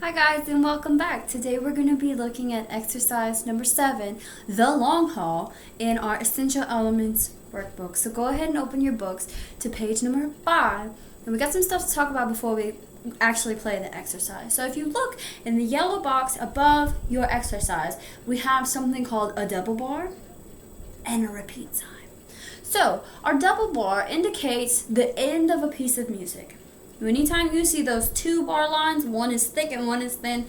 Hi guys and welcome back. Today we're going to be looking at exercise number 7, the long haul, in our essential elements workbook. So go ahead and open your books to page number 5. And we got some stuff to talk about before we actually play the exercise. So if you look in the yellow box above your exercise, we have something called a double bar and a repeat sign. So our double bar indicates the end of a piece of music. Anytime you see those two bar lines, one is thick and one is thin,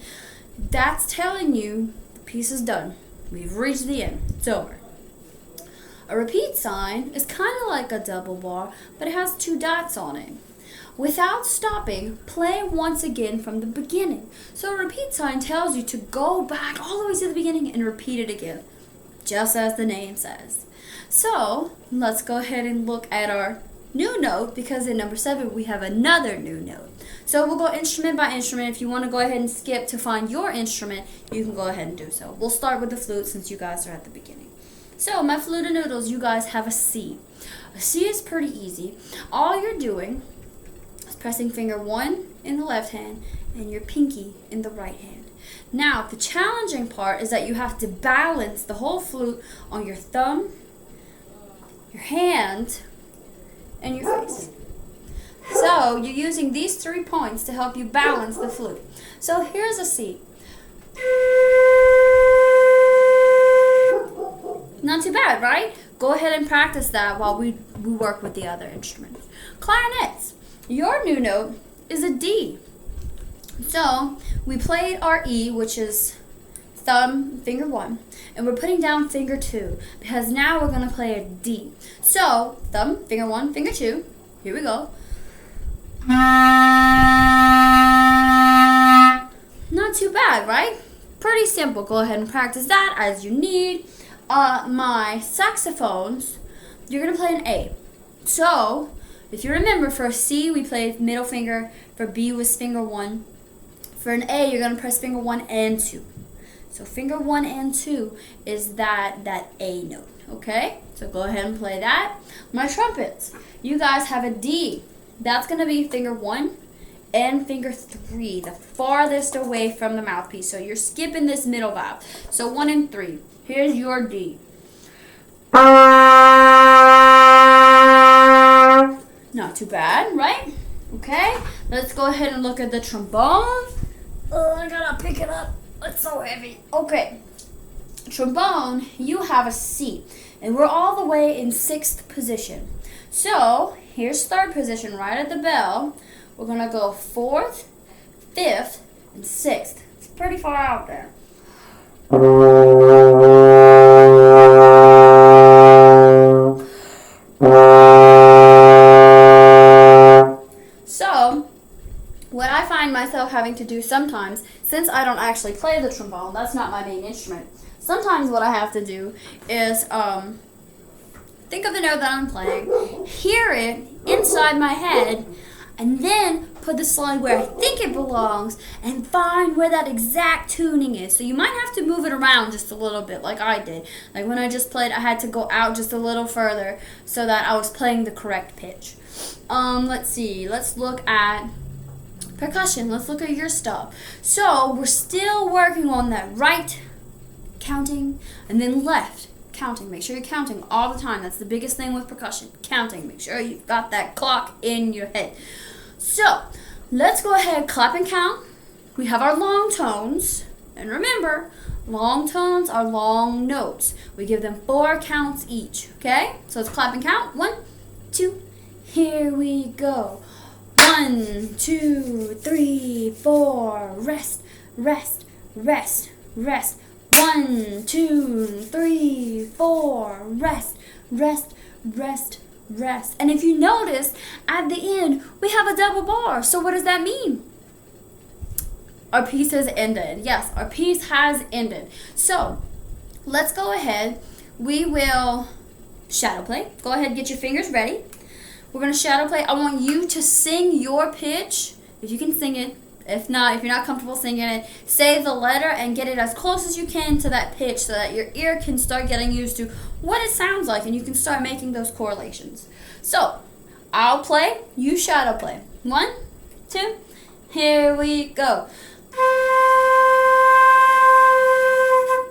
that's telling you the piece is done. We've reached the end. It's over. A repeat sign is kind of like a double bar, but it has 2 dots on it. Without stopping, play once again from the beginning. So a repeat sign tells you to go back all the way to the beginning and repeat it again, just as the name says. So let's go ahead and look at our new note, because in number 7 we have another new note. So we'll go instrument by instrument. If you want to go ahead and skip to find your instrument, you can go ahead and do so. We'll start with the flute since you guys are at the beginning. So my flute and noodles, you guys have a C. A C is pretty easy. All you're doing is pressing finger 1 in the left hand and your pinky in the right hand. Now the challenging part is that you have to balance the whole flute on your thumb, your hand, and your face. So you're using these 3 points to help you balance the flute. So here's a C. Not too bad, right? Go ahead and practice that while we work with the other instruments. Clarinets. Your new note is a D. So we played our E, which is thumb, finger 1, and we're putting down finger 2 because now we're going to play a D. So thumb, finger 1, finger 2, here we go. Not too bad, right? Pretty simple. Go ahead and practice that as you need. My saxophones, you're going to play an A. So if you remember, for a C we played middle finger, for B was finger 1. For an A you're going to press finger 1 and 2. So finger 1 and 2 is that A note, okay? So go ahead and play that. My trumpets, you guys have a D. That's going to be finger 1 and finger 3, the farthest away from the mouthpiece. So you're skipping this middle valve. So 1 and 3. Here's your D. Not too bad, right? Okay, let's go ahead and look at the trombone. Oh, I gotta pick it up. It's so heavy. Okay. Trombone, you have a C. And we're all the way in 6th position. So, here's 3rd position right at the bell. We're going to go 4th, 5th, and 6th. It's pretty far out there. So, what I find myself having to do sometimes, since I don't actually play the trombone, that's not my main instrument, sometimes what I have to do is think of the note that I'm playing, hear it inside my head, and then put the slide where I think it belongs and find where that exact tuning is. So you might have to move it around just a little bit like I did. Like when I just played, I had to go out just a little further so that I was playing the correct pitch. Let's see. Let's look at percussion. Let's look at your stuff. So we're still working on that right counting and then left counting. Make sure you're counting all the time. That's the biggest thing with percussion. Counting. Make sure you've got that clock in your head. So let's go ahead, clap and count. We have our long tones. And remember, long tones are long notes. We give them 4 counts each. Okay? So let's clap and count. 1, 2, here we go. 1, 2, 3, 4, rest, rest, rest, rest. 1, 2, 3, 4, rest, rest, rest, rest. And if you notice, at the end, we have a double bar. So what does that mean? Our piece has ended. Yes, our piece has ended. So let's go ahead. We will shadow play. Go ahead, get your fingers ready. We're going to shadow play. I want you to sing your pitch, if you can sing it. If not, if you're not comfortable singing it, say the letter and get it as close as you can to that pitch so that your ear can start getting used to what it sounds like and you can start making those correlations. So, I'll play, you shadow play. 1, 2, here we go.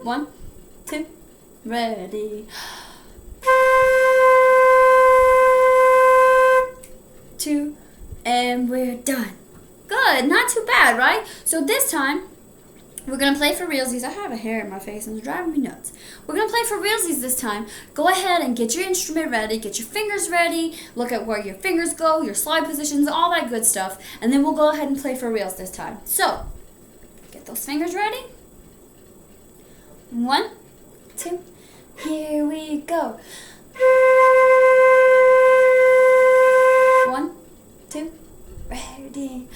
1, 2, ready. 2, and we're done. Good, not too bad, right? So this time, we're going to play for realsies. I have a hair in my face and it's driving me nuts. We're going to play for realsies this time. Go ahead and get your instrument ready, get your fingers ready, look at where your fingers go, your slide positions, all that good stuff, and then we'll go ahead and play for reals this time. So, get those fingers ready. 1, 2, here we go. 1, 2, ready.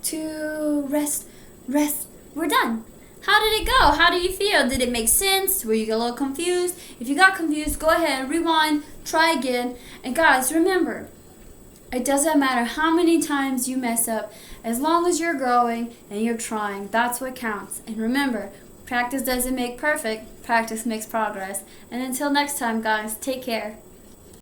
2, rest, rest. We're done. How did it go? How do you feel? Did it make sense? Were you a little confused? If you got confused, go ahead, rewind, try again. And guys, remember, it doesn't matter how many times you mess up, as long as you're growing and you're trying, that's what counts. And remember, practice doesn't make perfect, practice makes progress. And until next time, guys, take care.